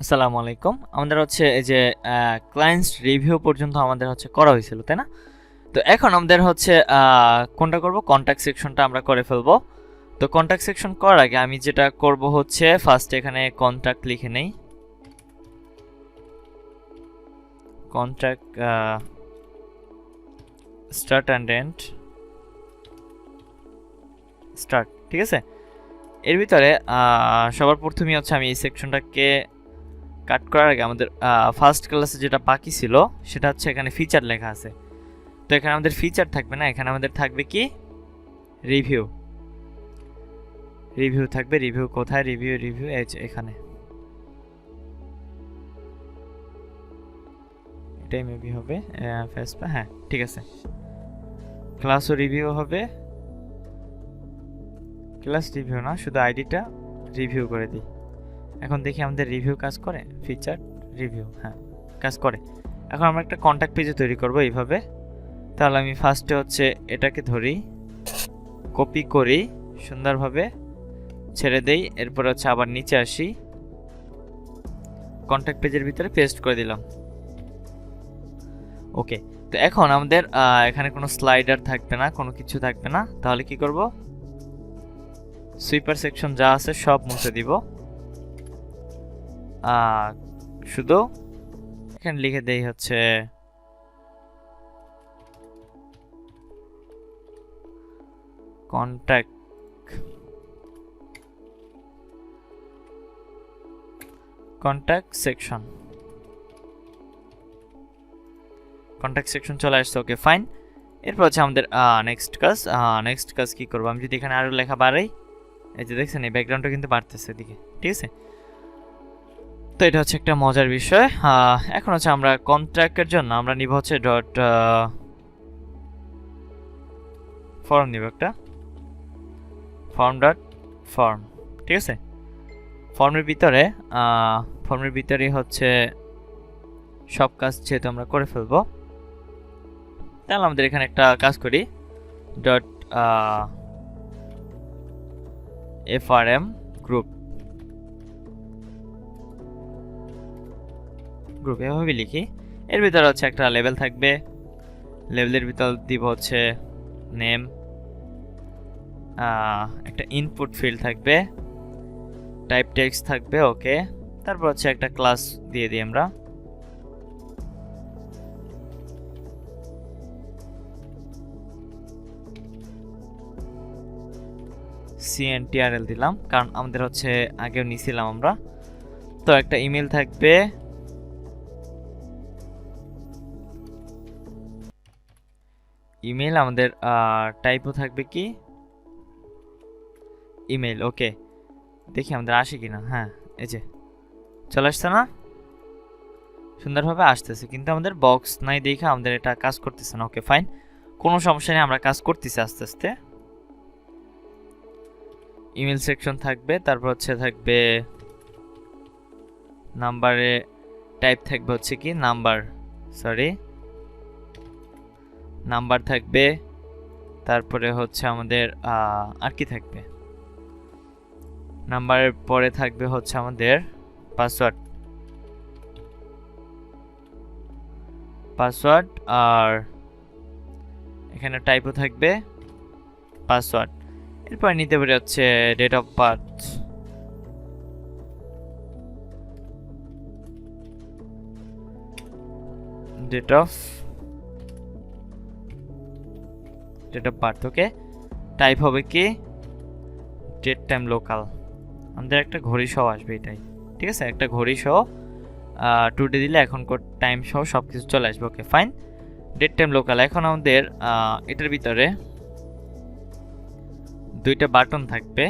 আসসালামু আলাইকুম। আমাদের হচ্ছে এই যে ক্লায়েন্টস রিভিউ পর্যন্ত আমাদের হচ্ছে করা হয়েছিল, তাই না? তো এখন আমাদের হচ্ছে কোনটা করব, কন্ট্যাক্ট সেকশনটা আমরা করে ফেলবো। তো কন্ট্যাক্ট সেকশন করার আগে আমি যেটা করব হচ্ছে ফার্স্ট এখানে কন্ট্যাক্ট লিখে নেই। Contact start and end start, ঠিক আছে? এর ভিতরে সবার প্রথমেই হচ্ছে আমি এই সেকশনটাকে কাট করার আগে আমাদের ফার্স্ট ক্লাসে যেটা বাকি ছিল সেটা হচ্ছে এখানে ফিচার লেখা আছে। তো এখানে আমাদের ফিচার থাকবে না, এখানে আমাদের থাকবে কি রিভিউ। রিভিউ থাকবে। রিভিউ কোথায়? রিভিউ রিভিউ এই যে এখানে, এটাই মেবি হবে ফেসপা। হ্যাঁ ঠিক আছে, ক্লাসও রিভিউ হবে। ক্লাস রিভিউ না, শুধু আইডিটা রিভিউ করে দিই। এখন দেখি আমাদের রিভিউ কাজ করে। ফিচার রিভিউ, হ্যাঁ কাজ করে। এখন আমরা একটা কন্ট্যাক্ট পেজে তৈরি করব এইভাবে। তাহলে আমি ফার্স্টে হচ্ছে এটাকে ধরি, কপি করি, সুন্দরভাবে ছেড়ে দেই। এরপর হচ্ছে আবার নিচে আসি, কন্ট্যাক্ট পেজের ভিতরে পেস্ট করে দিলাম। ওকে, তো এখন আমাদের এখানে কোনো স্লাইডার থাকবে না, কোনো কিছু থাকবে না। তাহলে কি করব, সুইপার সেকশন যা আছে সব মুছে দিব। শুধু এখানে লিখে দেই হচ্ছে কন্ট্যাক্ট সেকশন। কন্ট্যাক্ট সেকশন চলে আসছে। Okay fine. এরপর হচ্ছে আমাদের নেক্সট কাজ কি করব, আমি যদি এখানে আরো লেখা বাড়াই, এই যে দেখছেন এই ব্যাকগ্রাউন্ডটা কিন্তু বাড়তেছে এদিকে, ঠিক আছে? তো এটা হচ্ছে একটা মজার বিষয়। এখন হচ্ছে আমরা কন্ট্রাক্টের জন্য আমরা নিব হচ্ছে ডট ফর্ম নিব, একটা ফর্ম ডট ফর্ম, ঠিক আছে? ফর্মের ভিতরে হচ্ছে সব কাজ যেহেতু আমরা করে ফেলবো, তাহলে আমাদের এখানে একটা কাজ করি, ডট এফআরএম গ্রুপ এভাবে লিখি। এর ভিতরে হচ্ছে একটা লেভেল থাকবে, লেভেলের ভিতর দিব হচ্ছে নেম, একটা ইনপুট ফিল্ড থাকবে, টাইপ টেক্সট থাকবে। ওকে, তারপর হচ্ছে একটা ক্লাস দিয়ে দিই আমরা, CNTRL দিলাম, কারণ আমাদের হচ্ছে আগেও নিছিলাম আমরা। তো একটা ইমেল থাকবে, ইমেল আমাদের টাইপও থাকবে কি ইমেল। ওকে, দেখি আমাদের আসে কিনা। হ্যাঁ এই যে চলে আসছে না, সুন্দরভাবে আসতেছে, কিন্তু আমাদের বক্স নাই দেখে আমাদের এটা কাজ করতেছে না। ওকে ফাইন, কোনো সমস্যা নেই, আমরা কাজ করতেছি আস্তে আস্তে। ইমেল সেকশন থাকবে, তারপর হচ্ছে থাকবে নাম্বারে টাইপ থাকবে হচ্ছে কি নাম্বার থাকবে। তারপরে হচ্ছে আমাদের আর কি থাকবে, নাম্বারের পরে থাকবে হচ্ছে আমাদের পাসওয়ার্ড আর এখানে টাইপও থাকবে পাসওয়ার্ড। এরপর নিতে পারি হচ্ছে date of birth, date of birth. Okay, type হবে কি ডেট টাইম লোকাল, আমাদের একটা ঘড়ি সহ আসবে এটাই, ঠিক আছে? একটা ঘড়ি সহ টুডে দিলে এখনকার টাইম সহ সব কিছু চলে আসবে। Okay fine, date time local. এখন আমাদের এটার ভিতরে দুইটা বাটন থাকবে,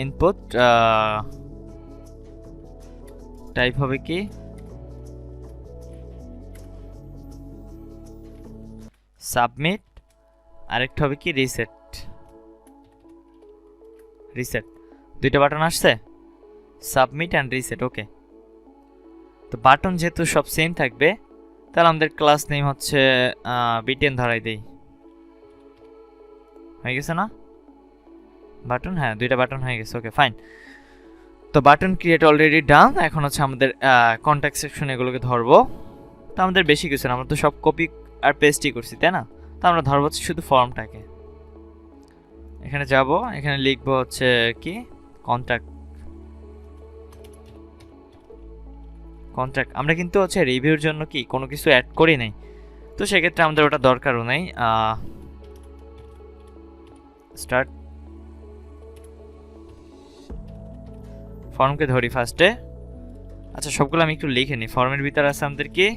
ইনপুট টাইপ হবে কি সাবমিট, আরেকটা হবে কি রিসেট। দুইটা বাটন আসছে, সাবমিট অ্যান্ড রিসেট। ওকে, তো বাটন যেহেতু সব সেম থাকবে, তাহলে আমাদের ক্লাস নেম হচ্ছে বিটেন ধরাই দেই। হয়ে গেছে না বাটন? হ্যাঁ দুইটা বাটন হয়ে গেছে। ওকে ফাইন, তো বাটন ক্রিয়েট অলরেডি ডান। এখন হচ্ছে আমাদের কন্ট্যাক্ট সেকশন এগুলোকে ধরবো। তো আমাদের বেশি কিছু না, আমরা তো সব কপি আর পেস্টই করছি, তাই না? তো আমরা ধরবো হচ্ছে শুধু ফর্মটাকে। এখানে যাব, এখানে লিখবো হচ্ছে কি কন্ট্যাক্ট। আমরা কিন্তু হচ্ছে রিভিউর জন্য কি কোনো কিছু অ্যাড করি নাই, তো সেক্ষেত্রে আমাদের ওটা দরকারও নেই। স্টার্ট। ফর্মকে ধরি ফার্স্টে। আচ্ছা, সবগুলো আমি একটু লিখে নিই। ফর্মের ভিতরে আছে আমাদের কি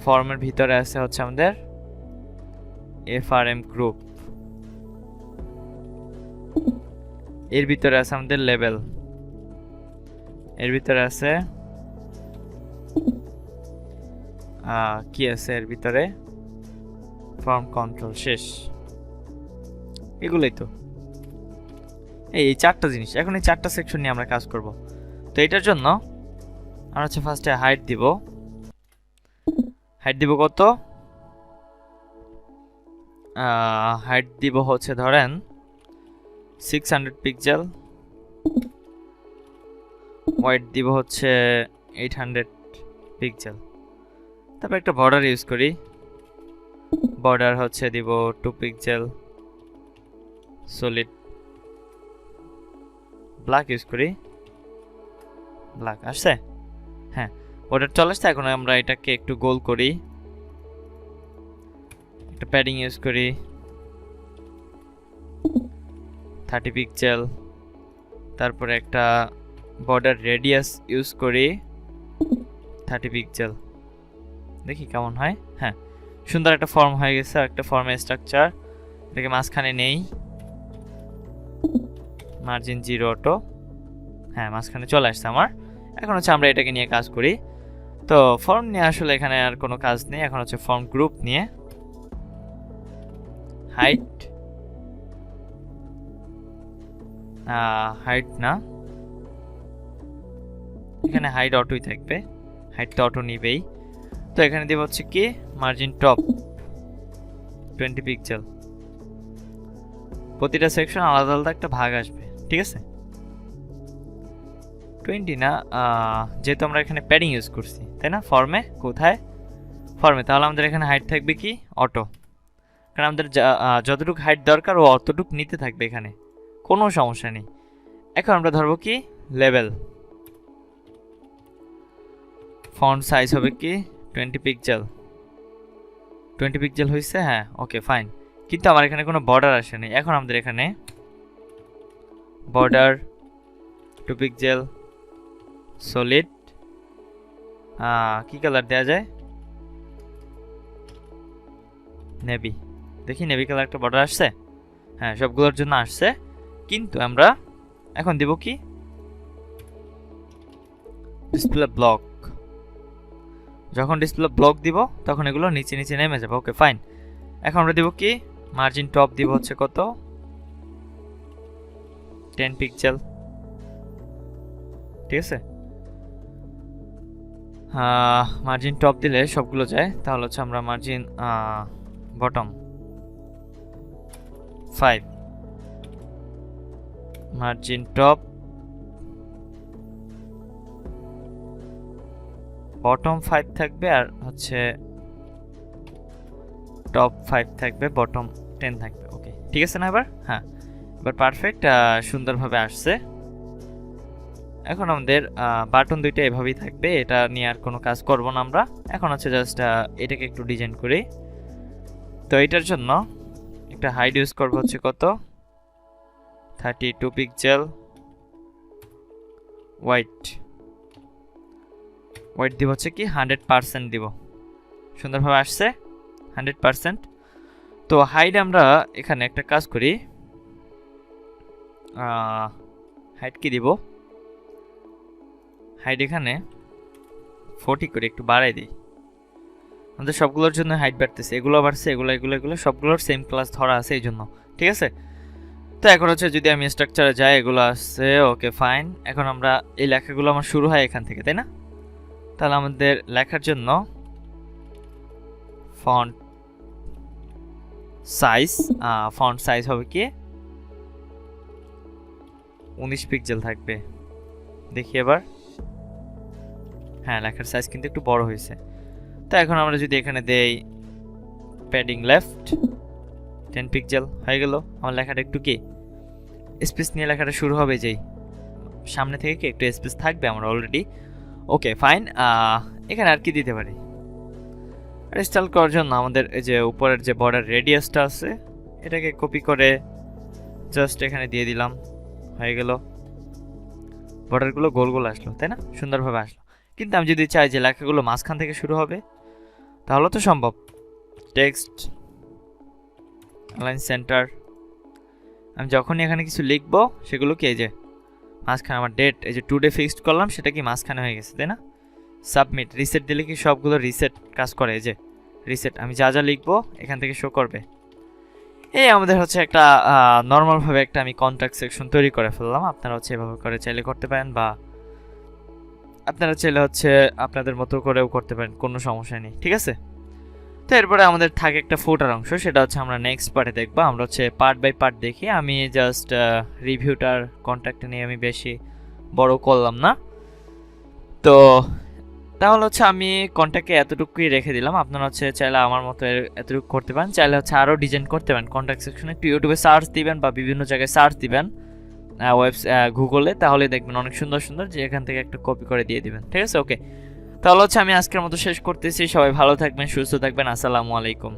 ফর্মের ভিতরে আছে হচ্ছে আমাদের এফআরএম গ্রুপ, এর ভিতরে আছে আমাদের লেভেল, এর ভিতরে আছে কি আছে এর ভিতরে ফর্ম কন্ট্রোল, শেষ। এগুলোই তো, এই চারটা জিনিস। এখন এই চারটা সেকশন নিয়ে আমরা কাজ করব। তো এটার জন্য আমরা হচ্ছে ফার্স্টে হাইট দিব। হাইট দিব কত? হাইট দিব হচ্ছে ধরেন 600 পিক্সেল। ওয়াইড দিব হচ্ছে 800 পিক্সেল। তারপর একটা বর্ডার ইউজ করি। বর্ডার হচ্ছে দিব 2 পিক্সেল। সলিড ব্ল্যাক ইউজ করি। ব্ল্যাক আসছে? হ্যাঁ, বর্ডার চলে আসছে। এখন আমরা এটাকে একটু গোল করি, একটা প্যাডিং ইউজ করি 30 পিক্সেল। তারপরে একটা বর্ডার রেডিয়াস ইউজ করি 30 পিক্সেল। দেখি কেমন হয়। হ্যাঁ, সুন্দর একটা ফর্ম হয়ে গেছে। একটা ফর্মের স্ট্রাকচার, এটাকে মাঝখানে নেই, মার্জিন 0 অটো। হ্যাঁ, মাঝখানে চলে আসছে আমার। এখন হচ্ছে আমরা এটাকে নিয়ে কাজ করি। তো ফর্ম নিয়ে আসলে এখানে আর কোনো কাজ নেই। এখন হচ্ছে ফর্ম গ্রুপ নিয়ে হাইট, হাইট না, এখানে হাইট অটোই থাকবে, হাইট তো অটো নিবেই। তো এখানে দিব হচ্ছে কি মার্জিন টপ 20 পিক্সেল। প্রতিটা সেকশন আলাদা আলাদা একটা ভাগ আসবে, ঠিক আছে? 20 না, যেহেতু আমরা এখানে প্যাডিং ইউজ করছি, তাই না? ফর্মে কোথায়? ফর্মে। তাহলে আমাদের এখানে হাইট থাকবে কি অটো, কারণ আমাদের যতটুকু হাইট দরকার ও অতটুকু নিতে থাকবে, এখানে কোনো সমস্যা নেই। এখন আমরা ধরবো কি লেভেল। ফন্ট সাইজ হবে কি 20 পিক্সেল। 20 পিক্সেল হয়েছে? হ্যাঁ, ওকে ফাইন। কিন্তু আমার এখানে কোনো বর্ডার আসেনি। এখন আমাদের এখানে বর্ডার 2 পিক্সেল, সলিড, কি কালার দেওয়া যায়? নেভি। দেখি নেভি কালার একটা বর্ডার আসছে। হ্যাঁ, সবগুলোর জন্য আসছে। কিন্তু আমরা এখন দেব কি ডিসপ্লে ব্লক। যখন ডিসপ্লে ব্লক দিব তখন এগুলো নিচে নিচে নেমে যাবে। Okay fine. এখন আমরা দেব কি মার্জিন টপ দিব হচ্ছে কত 10 পিক্সেল, ঠিক আছে? মার্জিন টপ দিলে সবগুলো যায়। তাহলে হচ্ছে আমরা margin bottom 5, margin top bottom 5 থাকবে, আর হচ্ছে টপ 5 থাকবে, বটম 10 থাকবে। ওকে, ঠিক আছে না? এবার হ্যাঁ, এবার পারফেক্ট, সুন্দরভাবে আসছে। এখন আমাদের বাটন দুইটা এভাবেই থাকবে, এটা নিয়ে আর কোনো কাজ করব না আমরা। এখন হচ্ছে জাস্ট এটাকে একটু ডিজাইন করি। তো এটার জন্য একটা হাইট ইউজ করব হচ্ছে কত 32 পিক্সেল। হোয়াইট দিব হচ্ছে কি 100% দিব। সুন্দরভাবে আসছে 100%। তো হাইট আমরা এখানে একটা কাজ করি, হাইট কি দিব? হাইট এখানে 40 করে একটু বাড়াই দিই। আমাদের সবগুলোর জন্য হাইট বাড়তেছে, এগুলো বাড়ছে, এগুলো সবগুলোর সেম ক্লাস ধরা আছে এই জন্য, ঠিক আছে? তো এখন হচ্ছে যদি আমি স্ট্রাকচারে যাই, এগুলো আসছে, ওকে ফাইন। এখন আমরা এই লেখাগুলো আমার শুরু হয় এখান থেকে, তাই না? তাহলে আমাদের লেখার জন্য ফন্ট সাইজ, ফন্ট সাইজ হবে কি 19 পিক্সেল থাকবে। দেখি এবার, হ্যাঁ লেখার সাইজ কিন্তু একটু বড় হয়েছে। তো এখন আমরা যদি এখানে দেই প্যাডিং লেফট 10 পিক্সেল হয়ে গেল। আমার লেখাটা একটু কি স্পেস নিয়ে লেখাটা শুরু হবে, যেই সামনে থেকে কি একটু স্পেস থাকবে আমার অলরেডি। Okay fine. এখানে আর কি দিতে পারি, স্টাইল করার জন্য আমাদের এই যে উপরের যে বর্ডার রেডিয়াসটা আছে এটাকে কপি করে জাস্ট এখানে দিয়ে দিলাম, হয়ে গেল। বর্ডারগুলো গোল গোল আসলো, তাই না, সুন্দরভাবে আসলো। কিন্তু আমি যদি চাই যে লেখাগুলো মাঝখান থেকে শুরু হবে, তাহলে তো সম্ভব। টেক্সট অ্যালাইন সেন্টার, আমি যখনই এখানে কিছু লিখবো সেগুলো কি এই যে মাঝখানে আমার ডেট, এই যে টুডে ফিক্সড করলাম সেটা কি মাঝখানে হয়ে গেছে, তাই না। সাবমিট, রিসেট দিলে কি সবগুলো রিসেট কাজ করে, এই যে রিসেট, আমি যা যা লিখবো এখান থেকে শো করবে। এই আমাদের হচ্ছে একটা নর্মালভাবে একটা আমি কন্ট্যাক্ট সেকশন তৈরি করে ফেললাম। আপনারা হচ্ছে এভাবে করে চাইলে করতে পারেন, বা আপনারা চাইলে হচ্ছে আপনাদের মতো করেও করতে পারেন, কোনো সমস্যা নেই, ঠিক আছে। তো এরপরে আমাদের থাকে একটা ফুটার অংশ, সেটা হচ্ছে আমরা নেক্সট পার্টে দেখবো। আমরা হচ্ছে পার্ট বাই পার্ট দেখি, আমি জাস্ট রিভিউটার কন্ট্যাক্টে নিয়ে আমি বেশি বড় করলাম না। তো তাহলে হচ্ছে আমি কন্ট্যাক্টে এতটুকুই রেখে দিলাম। আপনারা হচ্ছে চাইলে আমার মতো এতটুকু করতে পারেন, চাইলে হচ্ছে আরও ডিজাইন করতে পারেন। কন্ট্যাক্ট সেকশনে একটু ইউটিউবে সার্চ দিবেন বা বিভিন্ন জায়গায় সার্চ দিবেন গুগলে, তাহলে দেখবেন অনেক সুন্দর সুন্দর, যে এখান থেকে একটা কপি করে দিয়ে দিবেন, ঠিক আছে। ওকে, তাহলে হচ্ছে আমি আজকের মতো শেষ করতেছি। সবাই ভালো থাকবেন, সুস্থ থাকবেন, আসসালামু আলাইকুম।